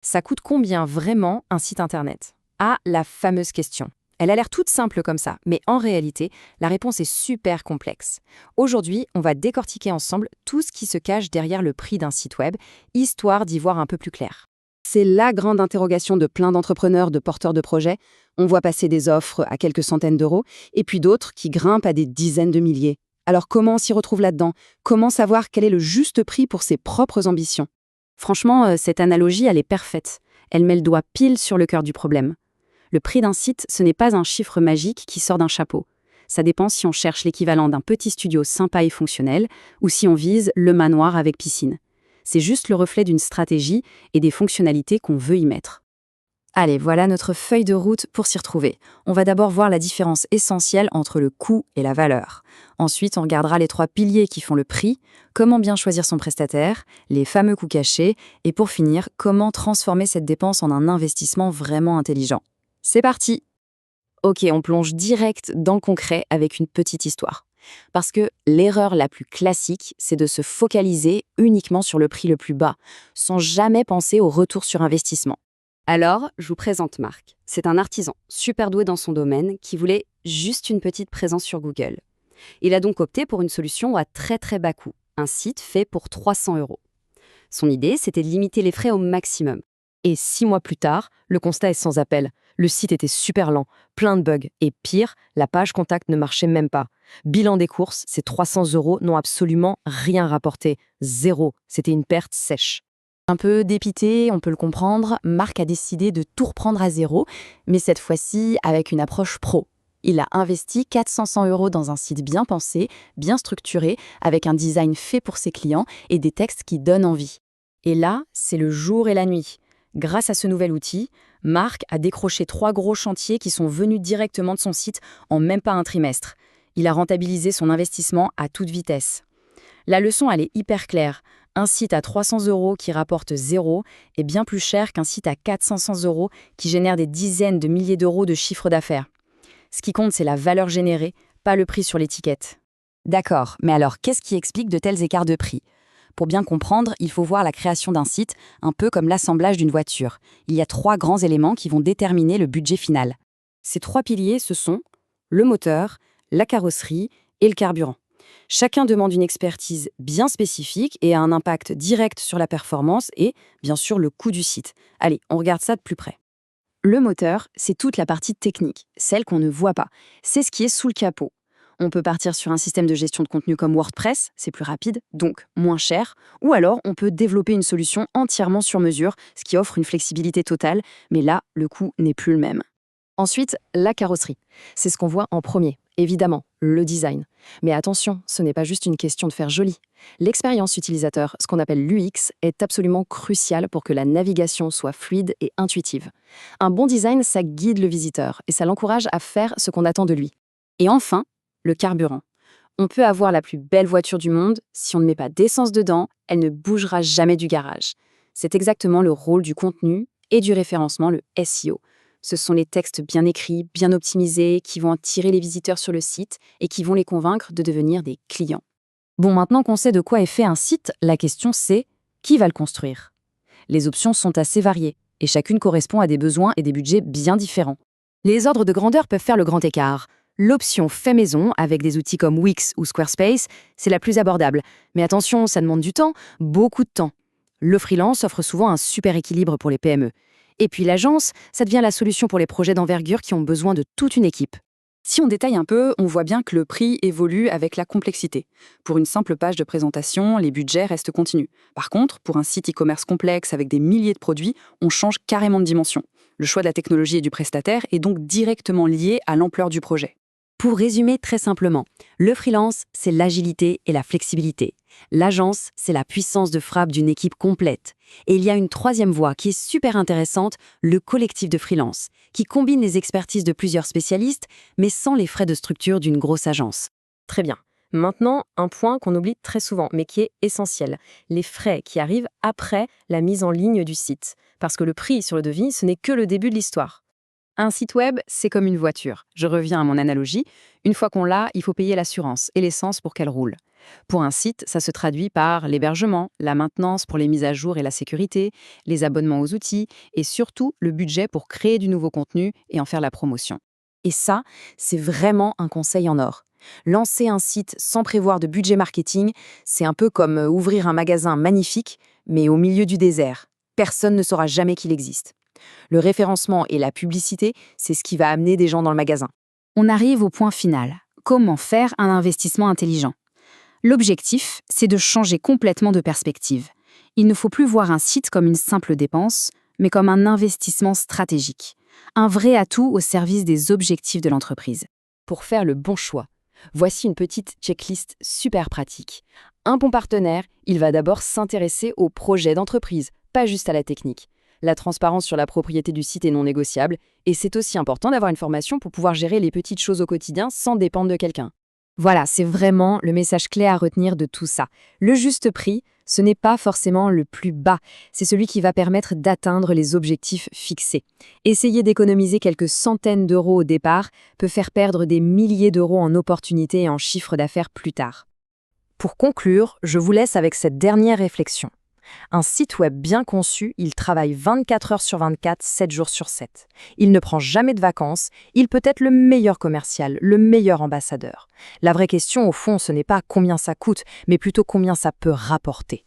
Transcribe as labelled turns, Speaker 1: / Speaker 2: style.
Speaker 1: Ça coûte combien vraiment un site internet? Ah, la fameuse question. Elle a l'air toute simple comme ça, mais en réalité, la réponse est super complexe. Aujourd'hui, on va décortiquer ensemble tout ce qui se cache derrière le prix d'un site web, histoire d'y voir un peu plus clair. C'est la grande interrogation de plein d'entrepreneurs, de porteurs de projets. On voit passer des offres à quelques centaines d'euros, et puis d'autres qui grimpent à des dizaines de milliers. Alors comment on s'y retrouve là-dedans? Comment savoir quel est le juste prix pour ses propres ambitions? Franchement, cette analogie, elle est parfaite. Elle met le doigt pile sur le cœur du problème. Le prix d'un site, ce n'est pas un chiffre magique qui sort d'un chapeau. Ça dépend si on cherche l'équivalent d'un petit studio sympa et fonctionnel ou si on vise le manoir avec piscine. C'est juste le reflet d'une stratégie et des fonctionnalités qu'on veut y mettre. Allez, voilà notre feuille de route pour s'y retrouver. On va d'abord voir la différence essentielle entre le coût et la valeur. Ensuite, on regardera les 3 piliers qui font le prix, comment bien choisir son prestataire, les fameux coûts cachés, et pour finir, comment transformer cette dépense en un investissement vraiment intelligent. C'est parti! Ok, on plonge direct dans le concret avec une petite histoire. Parce que l'erreur la plus classique, c'est de se focaliser uniquement sur le prix le plus bas, sans jamais penser au retour sur investissement. Alors, je vous présente Marc. C'est un artisan super doué dans son domaine qui voulait juste une petite présence sur Google. Il a donc opté pour une solution à très très bas coût, un site fait pour 300 euros. Son idée, c'était de limiter les frais au maximum. Et 6 mois plus tard, le constat est sans appel. Le site était super lent, plein de bugs, et pire, la page contact ne marchait même pas. Bilan des courses, ces 300 euros n'ont absolument rien rapporté. Zéro, c'était une perte sèche. Un peu dépité, on peut le comprendre, Marc a décidé de tout reprendre à zéro, mais cette fois-ci avec une approche pro. Il a investi 400 euros dans un site bien pensé, bien structuré, avec un design fait pour ses clients et des textes qui donnent envie. Et là, c'est le jour et la nuit. Grâce à ce nouvel outil, Marc a décroché 3 gros chantiers qui sont venus directement de son site en même pas un trimestre. Il a rentabilisé son investissement à toute vitesse. La leçon, elle est hyper claire. Un site à 300 euros qui rapporte zéro est bien plus cher qu'un site à 400 euros qui génère des dizaines de milliers d'euros de chiffre d'affaires. Ce qui compte, c'est la valeur générée, pas le prix sur l'étiquette. D'accord, mais alors qu'est-ce qui explique de tels écarts de prix? Pour bien comprendre, il faut voir la création d'un site un peu comme l'assemblage d'une voiture. Il y a 3 grands éléments qui vont déterminer le budget final. Ces 3 piliers, ce sont le moteur, la carrosserie et le carburant. Chacun demande une expertise bien spécifique et a un impact direct sur la performance et, bien sûr, le coût du site. Allez, on regarde ça de plus près. Le moteur, c'est toute la partie technique, celle qu'on ne voit pas. C'est ce qui est sous le capot. On peut partir sur un système de gestion de contenu comme WordPress, c'est plus rapide, donc moins cher, ou alors on peut développer une solution entièrement sur mesure, ce qui offre une flexibilité totale, mais là, le coût n'est plus le même. Ensuite, la carrosserie. C'est ce qu'on voit en premier, évidemment, le design. Mais attention, ce n'est pas juste une question de faire joli. L'expérience utilisateur, ce qu'on appelle l'UX, est absolument cruciale pour que la navigation soit fluide et intuitive. Un bon design, ça guide le visiteur et ça l'encourage à faire ce qu'on attend de lui. Et enfin, le carburant. On peut avoir la plus belle voiture du monde, si on ne met pas d'essence dedans, elle ne bougera jamais du garage. C'est exactement le rôle du contenu et du référencement, le SEO. Ce sont les textes bien écrits, bien optimisés, qui vont attirer les visiteurs sur le site et qui vont les convaincre de devenir des clients. Bon, maintenant qu'on sait de quoi est fait un site, la question c'est qui va le construire? Les options sont assez variées et chacune correspond à des besoins et des budgets bien différents. Les ordres de grandeur peuvent faire le grand écart. L'option fait maison, avec des outils comme Wix ou Squarespace, c'est la plus abordable. Mais attention, ça demande du temps, beaucoup de temps. Le freelance offre souvent un super équilibre pour les PME. Et puis l'agence, ça devient la solution pour les projets d'envergure qui ont besoin de toute une équipe. Si on détaille un peu, on voit bien que le prix évolue avec la complexité. Pour une simple page de présentation, les budgets restent continus. Par contre, pour un site e-commerce complexe avec des milliers de produits, on change carrément de dimension. Le choix de la technologie et du prestataire est donc directement lié à l'ampleur du projet. Pour résumer très simplement, le freelance, c'est l'agilité et la flexibilité. L'agence, c'est la puissance de frappe d'une équipe complète. Et il y a une troisième voie qui est super intéressante, le collectif de freelance, qui combine les expertises de plusieurs spécialistes, mais sans les frais de structure d'une grosse agence. Très bien. Maintenant, un point qu'on oublie très souvent, mais qui est essentiel, les frais qui arrivent après la mise en ligne du site. Parce que le prix sur le devis, ce n'est que le début de l'histoire. Un site web, c'est comme une voiture. Je reviens à mon analogie. Une fois qu'on l'a, il faut payer l'assurance et l'essence pour qu'elle roule. Pour un site, ça se traduit par l'hébergement, la maintenance pour les mises à jour et la sécurité, les abonnements aux outils et surtout le budget pour créer du nouveau contenu et en faire la promotion. Et ça, c'est vraiment un conseil en or. Lancer un site sans prévoir de budget marketing, c'est un peu comme ouvrir un magasin magnifique, mais au milieu du désert. Personne ne saura jamais qu'il existe. Le référencement et la publicité, c'est ce qui va amener des gens dans le magasin.
Speaker 2: On arrive au point final. Comment faire un investissement intelligent? L'objectif, c'est de changer complètement de perspective. Il ne faut plus voir un site comme une simple dépense, mais comme un investissement stratégique. Un vrai atout au service des objectifs de l'entreprise.
Speaker 1: Pour faire le bon choix, voici une petite checklist super pratique. Un bon partenaire, il va d'abord s'intéresser au projet d'entreprise, pas juste à la technique. La transparence sur la propriété du site est non négociable, et c'est aussi important d'avoir une formation pour pouvoir gérer les petites choses au quotidien sans dépendre de quelqu'un. Voilà, c'est vraiment le message clé à retenir de tout ça. Le juste prix, ce n'est pas forcément le plus bas, c'est celui qui va permettre d'atteindre les objectifs fixés. Essayer d'économiser quelques centaines d'euros au départ peut faire perdre des milliers d'euros en opportunités et en chiffre d'affaires plus tard. Pour conclure, je vous laisse avec cette dernière réflexion. Un site web bien conçu, il travaille 24 heures sur 24, 7 jours sur 7. Il ne prend jamais de vacances, il peut être le meilleur commercial, le meilleur ambassadeur. La vraie question, au fond, ce n'est pas combien ça coûte, mais plutôt combien ça peut rapporter.